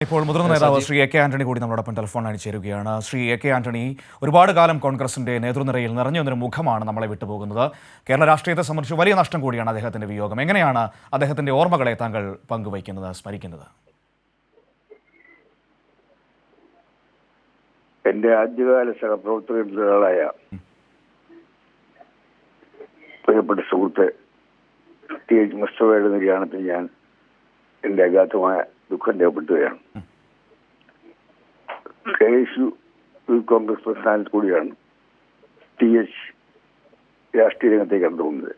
ഇപ്പോൾ മുതിർന്ന നേതാവ് ശ്രീ എ കെ ആന്റണി കൂടി നമ്മളോടൊപ്പം ടെലിഫോണിൽ ചേരുകയാണ്. ശ്രീ എ കെ ആന്റണി ഒരുപാട് കാലം കോൺഗ്രസിന്റെ നേതൃനിരയിൽ നിറഞ്ഞു വന്നൊരു മുഖമാണ് നമ്മളെ വിട്ടുപോകുന്നത്. കേരള രാഷ്ട്രീയത്തെ സംബന്ധിച്ച് വലിയ നഷ്ടം കൂടിയാണ് അദ്ദേഹത്തിന്റെ വിയോഗം. എങ്ങനെയാണ് അദ്ദേഹത്തിന്റെ ഓർമ്മകളെ താങ്കൾ പങ്കുവയ്ക്കുന്നത്, സ്മരിക്കുന്നത്? എന്റെ ആദ്യകാല സഹപ്രവർത്തകരിൽ ഒരാളായ പ്രിയപ്പെട്ട സുഹൃത്ത് ടി എച്ച് മുസ്തഫയുടെ നിര്യാണത്തിൽ ഞാൻ എന്റെ അഗാധമായ ദുഃഖം രേഖപ്പെടുത്തുകയാണ്. KSU യൂത്ത് കോൺഗ്രസ് പ്രസ്ഥാനത്തിൽ കൂടിയാണ് ടി എച്ച് രാഷ്ട്രീയ രംഗത്തേക്ക് കടന്നു പോകുന്നത്.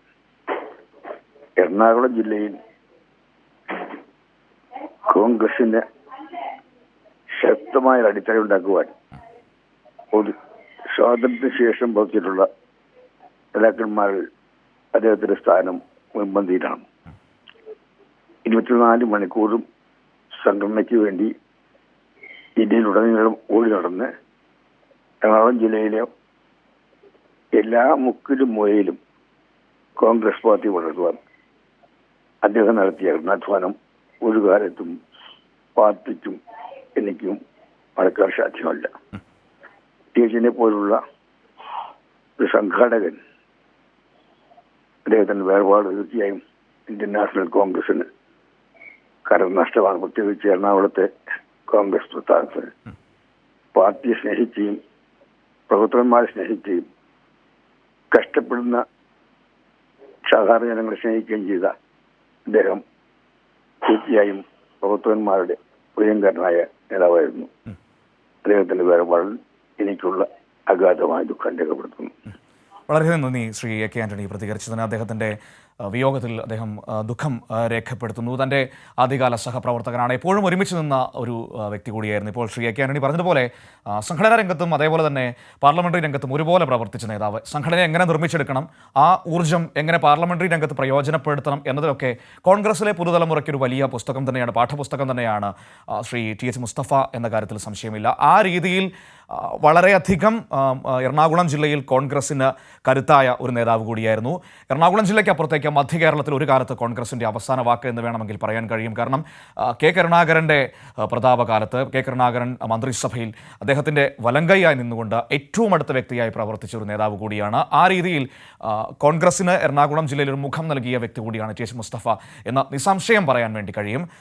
എറണാകുളം ജില്ലയിൽ കോൺഗ്രസിന് ശക്തമായ അടിത്തറ ഉണ്ടാക്കുവാൻ ഒരു സ്വാതന്ത്ര്യത്തിന് ശേഷം പ്രവർത്തിച്ചിട്ടുള്ള നേതാക്കന്മാരിൽ അദ്ദേഹത്തിന്റെ സ്ഥാനം മുൻപന്തിയിലാണ്. 24 മണിക്കൂറും സംഘടനയ്ക്ക് വേണ്ടി ഇന്ത്യയിലുടനീളം ഓടി നടന്ന് എറണാകുളം ജില്ലയിലെ എല്ലാ മുക്കിലും മൂലയിലും കോൺഗ്രസ് പാർട്ടി വളർത്തുവാൻ അദ്ദേഹം നടത്തിയ കഠിനാധ്വാനം ഒരു കാലത്തും പാർട്ടിക്കും എനിക്കും മറക്കാൻ സാധ്യമല്ല. ടിഎച്ചിനെ പോലുള്ള ഒരു സംഘാടകൻ അദ്ദേഹത്തിന്റെ വേർപാട് തീർച്ചയായും ഇന്ത്യൻ നാഷണൽ കോൺഗ്രസിന് കരം നഷ്ടമാണ്. പ്രത്യേകിച്ച് എറണാകുളത്തെ കോൺഗ്രസ് പ്രസ്ഥാനത്തിന് പാർട്ടിയെ സ്നേഹിക്കുകയും പ്രവർത്തകന്മാരെ സ്നേഹിക്കുകയും കഷ്ടപ്പെടുന്ന സാധാരണ ജനങ്ങളെ സ്നേഹിക്കുകയും ചെയ്ത അദ്ദേഹം തീർച്ചയായും പ്രവർത്തകന്മാരുടെ പ്രിയങ്കരനായ നേതാവായിരുന്നു. അദ്ദേഹത്തിന്റെ വേർപാടിൽ എനിക്കുള്ള അഗാധമായ ദുഃഖം രേഖപ്പെടുത്തുന്നു. വളരെ നന്ദി ശ്രീ എ കെ ആന്റണി പ്രതികരിച്ചതിന്. അദ്ദേഹത്തിൻ്റെ വിയോഗത്തിൽ അദ്ദേഹം ദുഃഖം രേഖപ്പെടുത്തുന്നു. തൻ്റെ ആദ്യകാല സഹപ്രവർത്തകനാണ്, എപ്പോഴും ഒരുമിച്ച് നിന്ന ഒരു വ്യക്തി കൂടിയായിരുന്നു. ഇപ്പോൾ ശ്രീ എ കെ ആന്റണി പറഞ്ഞതുപോലെ സംഘടനാ രംഗത്തും അതേപോലെ തന്നെ പാർലമെൻ്ററി രംഗത്തും ഒരുപോലെ പ്രവർത്തിച്ച നേതാവ്. സംഘടനയെ എങ്ങനെ നിർമ്മിച്ചെടുക്കണം, ആ ഊർജ്ജം എങ്ങനെ പാർലമെൻ്ററി രംഗത്ത് പ്രയോജനപ്പെടുത്തണം എന്നതിലൊക്കെ കോൺഗ്രസിലെ പുതുതലമുറയ്ക്ക് ഒരു വലിയ പുസ്തകം തന്നെയാണ്, പാഠപുസ്തകം തന്നെയാണ് ശ്രീ ടി എച്ച് മുസ്തഫ എന്ന കാര്യത്തിൽ സംശയമില്ല. ആ രീതിയിൽ വളരെയധികം എറണാകുളം ജില്ലയിൽ കോൺഗ്രസിന് കരുത്തായ ഒരു നേതാവ് കൂടിയായിരുന്നു. എറണാകുളം ജില്ലയ്ക്ക് അപ്പുറത്തേക്ക് മധ്യ കേരളത്തിൽ ഒരു കാലത്ത് കോൺഗ്രസിൻ്റെ അവസാന വാക്ക് എന്ന് വേണമെങ്കിൽ പറയാൻ കഴിയും. കാരണം കെ കരുണാകരൻ്റെ പ്രതാപകാലത്ത് കെ കരുണാകരൻ മന്ത്രിസഭയിൽ അദ്ദേഹത്തിൻ്റെ വലങ്കൈയായി നിന്നുകൊണ്ട് ഏറ്റവും അടുത്ത വ്യക്തിയായി പ്രവർത്തിച്ച ഒരു നേതാവ് കൂടിയാണ്. ആ രീതിയിൽ കോൺഗ്രസിന് എറണാകുളം ജില്ലയിൽ ഒരു മുഖം നൽകിയ വ്യക്തി കൂടിയാണ് ടി എച്ച് മുസ്തഫ എന്ന് നിസ്സംശയം പറയാൻ വേണ്ടി കഴിയും.